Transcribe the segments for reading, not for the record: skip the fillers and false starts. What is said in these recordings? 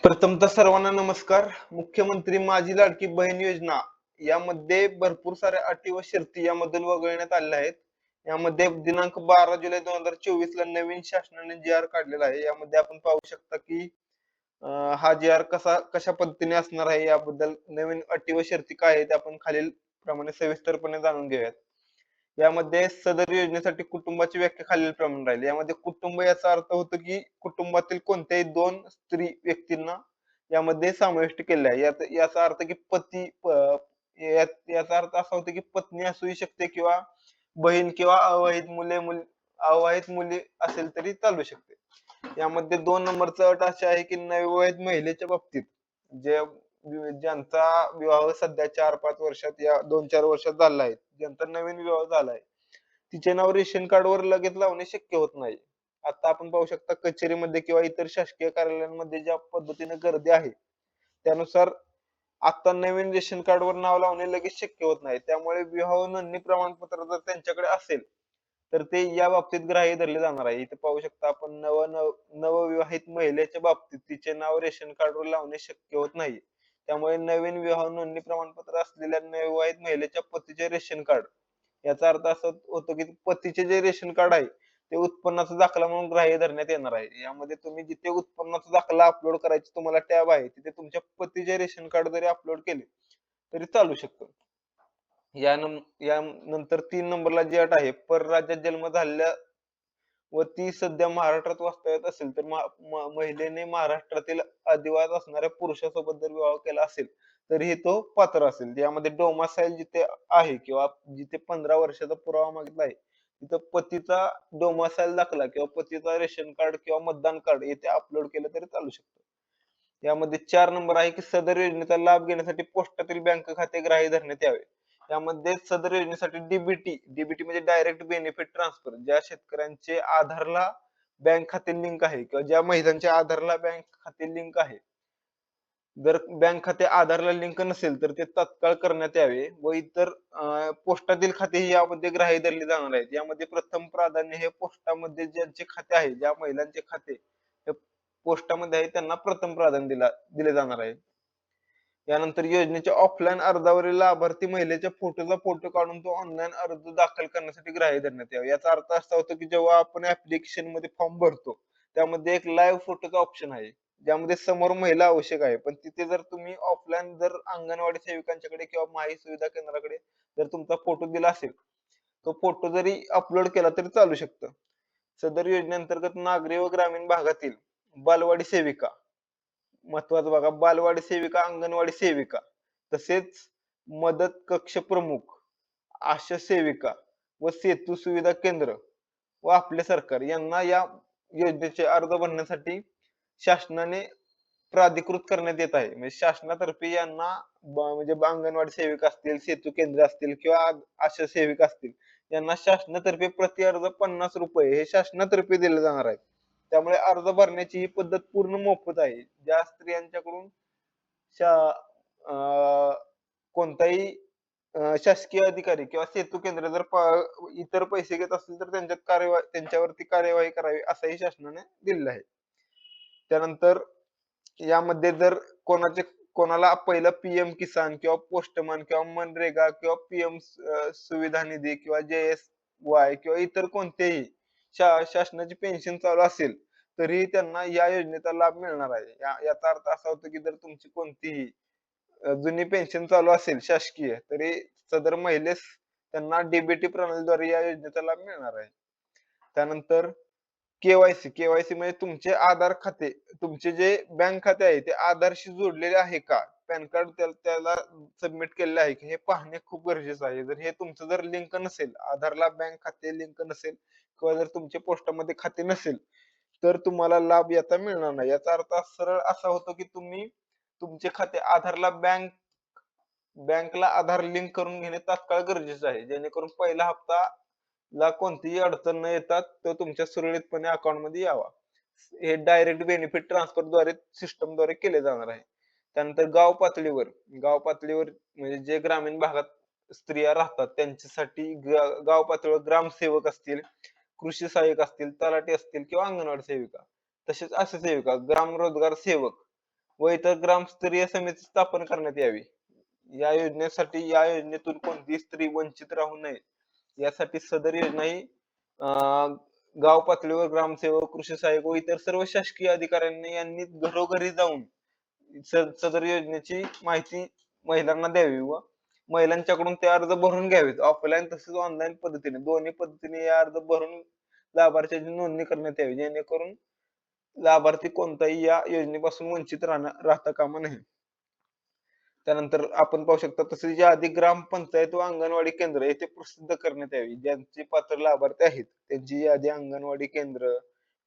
प्रथमतः सर्वांना नमस्कार. मुख्यमंत्री माझी लाडकी बहीण योजना यामध्ये भरपूर साऱ्या अटी व शर्ती यामधून वगळण्यात आलेल्या आहेत. यामध्ये दिनांक 12 जुलै 2024 ला नवीन शासनाने जी-आर काढलेला आहे. यामध्ये आपण पाहू शकता की हा जी-आर कशा पद्धतीने असणार आहे याबद्दल नवीन अटी व शर्ती काय आहेत ते आपण खालील प्रमाणे सविस्तरपणे जाणून घेऊयात. यामध्ये सदर योजनेसाठी कुटुंबाची व्याख्या खालीलप्रमाणे राहील. यामध्ये कुटुंब याचा अर्थ होतो की कुटुंबातील कोणत्याही दोन स्त्री व्यक्तींना यामध्ये समाविष्ट केले आहे. याचा अर्थ की याचा अर्थ असा होतो की पत्नी असू शकते किंवा बहीण किंवा अविवाहित मुली असेल तरी चालू शकते. यामध्ये 2 नंबरचा अट अशी आहे की नवविवाहित महिलेच्या बाबतीत जे ज्यांचा विवाह सध्या 4-5 वर्षात या 2-4 वर्षात झाला आहे, ज्यांचा नवीन विवाह झालाय, तिचे नाव रेशन कार्डवर लगेच लावणे शक्य होत नाही. आता आपण पाहू शकता कचेरीमध्ये किंवा इतर शासकीय कार्यालयांमध्ये ज्या पद्धतीने गर्दी आहे, त्यानुसार आता नवीन रेशन कार्डवर नाव लावणे लगेच शक्य होत नाही. त्यामुळे विवाह नोंदणी प्रमाणपत्र जर त्यांच्याकडे असेल, तर ते या बाबतीत ग्राह्य धरले जाणार आहे. इथे पाहू शकता आपण नवविवाहित महिलेच्या बाबतीत तिचे नाव रेशन कार्डवर लावणे शक्य होत नाही. त्यामुळे नवीन विवाह नोंदणी प्रमाणपत्र असलेल्या नवविवाहित महिलेच्या पतीचे रेशन कार्ड याचा अर्थ असा होतो की पतीचे जे रेशन कार्ड आहे ते उत्पन्नाचा दाखला म्हणून ग्राह्य धरण्यात येणार आहे. यामध्ये तुम्ही जिथे उत्पन्नाचा दाखला अपलोड करायची तुम्हाला टॅब आहे, तिथे तुमच्या पतीचे रेशन कार्ड जरी अपलोड केले तरी चालू शकतं. यानंतर 3 नंबरला जी अट आहे, परराज्यात जन्म झालेल्या व ती सध्या महाराष्ट्रात वास्तव्यात असेल, तर महिलेने महाराष्ट्रातील अधिवास असणाऱ्या पुरुषासोबत जर विवाह केला असेल, तरीही तो पात्र असेल. यामध्ये डोमासाईल जिथे आहे किंवा जिथे 15 वर्षाचा पुरावा मागितला आहे, तिथं पतीचा डोमासाईल दाखला किंवा पतीचा रेशन कार्ड किंवा मतदान कार्ड येथे अपलोड केलं तरी चालू शकतं. यामध्ये 4 नंबर आहे की सदर योजनेचा लाभ घेण्यासाठी पोस्टातील बँक खाते ग्राह्य धरण्यात यावे. यामध्ये सदर योजनेसाठी डीबीटी म्हणजे डायरेक्ट बेनिफिट ट्रान्सफर ज्या शेतकऱ्यांचे आधारला बँक खाते लिंक आहे किंवा ज्या महिलांच्या आधारला बँक खाते लिंक आहे, जर बँक खाते आधारला लिंक नसेल तर ते तत्काळ करण्यात यावे व इतर पोस्टातील खातेही यामध्ये ग्राह्य धरले जाणार आहेत. यामध्ये प्रथम प्राधान्य हे पोस्टामध्ये ज्यांचे खाते आहे, ज्या महिलांचे खाते हे पोस्टामध्ये आहे त्यांना प्रथम प्राधान्य दिले जाणार आहे. यानंतर योजनेच्या ऑफलाईन अर्जावरील लाभार्थी महिलेच्या फोटोचा फोटो काढून तो ऑनलाईन अर्ज दाखल करण्यासाठी ग्राह्य धरण्यात यावा. याचा अर्थ असा होतो की जेव्हा आपण ऍप्लिकेशन मध्ये फॉर्म भरतो, त्यामध्ये एक लाईव्ह फोटोचा ऑप्शन आहे. ज्यामध्ये समोर महिला आवश्यक आहे. पण तिथे जर तुम्ही ऑफलाईन जर अंगणवाडी सेविकांच्याकडे किंवा माहिती सुविधा केंद्राकडे जर तुमचा फोटो दिला असेल, तो फोटो जरी अपलोड केला तरी चालू शकतं. सदर योजनेअंतर्गत नागरी व ग्रामीण भागातील बालवाडी सेविका महत्वाचं बघा, बालवाडी सेविका, अंगणवाडी सेविका, तसेच मदत कक्ष प्रमुख, आशा सेविका व सेतू सुविधा केंद्र व आपले सरकार यांना या योजनेचे अर्ज भरण्यासाठी शासनाने प्राधिकृत करण्यात येत आहे. म्हणजे शासनातर्फे यांना म्हणजे अंगणवाडी सेविका असतील, सेतू केंद्र असतील किंवा आशा सेविका असतील, यांना शासनातर्फे प्रति अर्ज ₹50 हे शासनातर्फे दिले जाणार आहे. त्यामुळे अर्ज भरण्याची ही पद्धत पूर्ण मोफत आहे. ज्या स्त्रियांच्याकडून शा अ, कोणताही शासकीय अधिकारी किंवा सेतू केंद्र जर इतर पैसे घेत असतील तर त्यांच्यावरती कार्यवाही करावी असंही शासनाने दिलेलं आहे. त्यानंतर यामध्ये जर कोणाला पहिलं पीएम किसान किंवा पोस्टमन किंवा मनरेगा किंवा पीएम सुविधा निधी किंवा JSY किंवा इतर कोणतेही शासनाची पेन्शन चालू असेल, तरीही त्यांना या योजनेचा लाभ मिळणार आहे. याचा अर्थ असा होतो की जर तुमची कोणतीही जुनी पेन्शन चालू असेल शासकीय, तरी सदर महिलेस त्यांना डीबीटी प्रणालीद्वारे या योजनेचा लाभ मिळणार आहे. त्यानंतर केवायसी म्हणजे तुमचे आधार खाते, तुमचे जे बँक खाते आहे ते आधारशी जोडलेले आहे का? पॅन कार्ड त्याला सबमिट केलेलं आहे की हे पाहणे खूप गरजेचं आहे. जर हे तुमचं जर लिंक नसेल, आधारला बँक खाते लिंक नसेल किंवा जर तुमचे पोस्टामध्ये खाते नसेल, तर तुम्हाला लाभ याचा मिळणार नाही. याचा अर्थ सरळ असा होतो की तुम्ही तुमचे खाते आधारला बँकला आधार लिंक करून घेणे तात्काळ गरजेचं आहे. जेणेकरून पहिला हप्ता ला कोणतीही अडचण न येता तो तुमच्या सुरळीतपणे अकाउंटमध्ये यावा. हे डायरेक्ट बेनिफिट ट्रान्सफरद्वारे सिस्टमद्वारे केले जाणार आहे. त्यानंतर गाव पातळीवर म्हणजे जे ग्रामीण भागात स्त्रिया राहतात त्यांच्यासाठी गाव पातळीवर ग्रामसेवक असतील, कृषी सहाय्यक असतील, तलाठी असतील किंवा अंगणवाडी सेविका, तसेच आशा सेविका, ग्राम रोजगार सेवक व इतर ग्रामस्तरीय समिती स्थापन करण्यात यावी. या योजनेतून कोणतीही स्त्री वंचित राहू नये यासाठी सदर योजना ही अं, गाव पातळीवर ग्रामसेवक, कृषी सहाय्यक व इतर सर्व शासकीय अधिकाऱ्यांनी यांनी घरोघरी जाऊन सदर योजनेची माहिती महिलांना द्यावी व महिलांच्याकडून ते अर्ज भरून घ्यावेत. ऑफलाईन तसेच ऑनलाईन पद्धतीने दोन्ही पद्धतीने हे अर्ज भरून लाभार्थ्याची नोंदणी करण्यात यावी, जेणेकरून लाभार्थी कोणताही या योजनेपासून वंचित राहता कामा नये. त्यानंतर आपण पाहू शकता तसेच यादी ग्रामपंचायत व अंगणवाडी केंद्र येथे प्रसिद्ध करण्यात यावी. ज्यांचे पात्र लाभार्थी आहेत त्यांची यादी अंगणवाडी केंद्र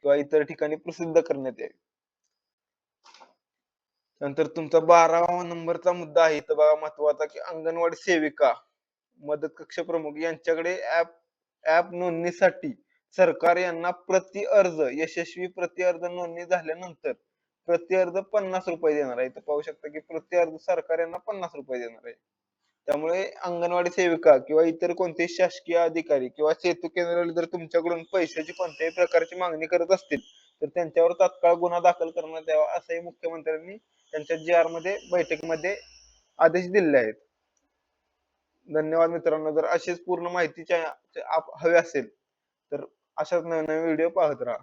किंवा इतर ठिकाणी प्रसिद्ध करण्यात यावी. नंतर तुमचा 12वा नंबरचा मुद्दा आहे इथं बघा महत्वाचा, की अंगणवाडी सेविका, मदत कक्ष प्रमुख यांच्याकडे ऍप नोंदणीसाठी सरकार यांना यशस्वी प्रति अर्ज नोंदणी झाल्यानंतर प्रति अर्ज ₹50 देणार आहे. इथं पाहू शकता की प्रति अर्ज सरकार यांना ₹50 देणार आहे. त्यामुळे अंगणवाडी सेविका किंवा इतर कोणतेही शासकीय अधिकारी किंवा सेतू केंद्राला जर तुमच्याकडून पैशाची कोणत्याही प्रकारची मागणी करत असतील, तर त्यांच्यावर तात्काळ गुन्हा दाखल करण्यात यावा, असंही मुख्यमंत्र्यांनी त्यांच्या बैठकीमध्ये आदेश दिलेले आहेत. धन्यवाद मित्रांनो. जर अशीच पूर्ण माहितीच्या हवी असेल तर अशाच नवीन नवीन व्हिडिओ पाहत राहा.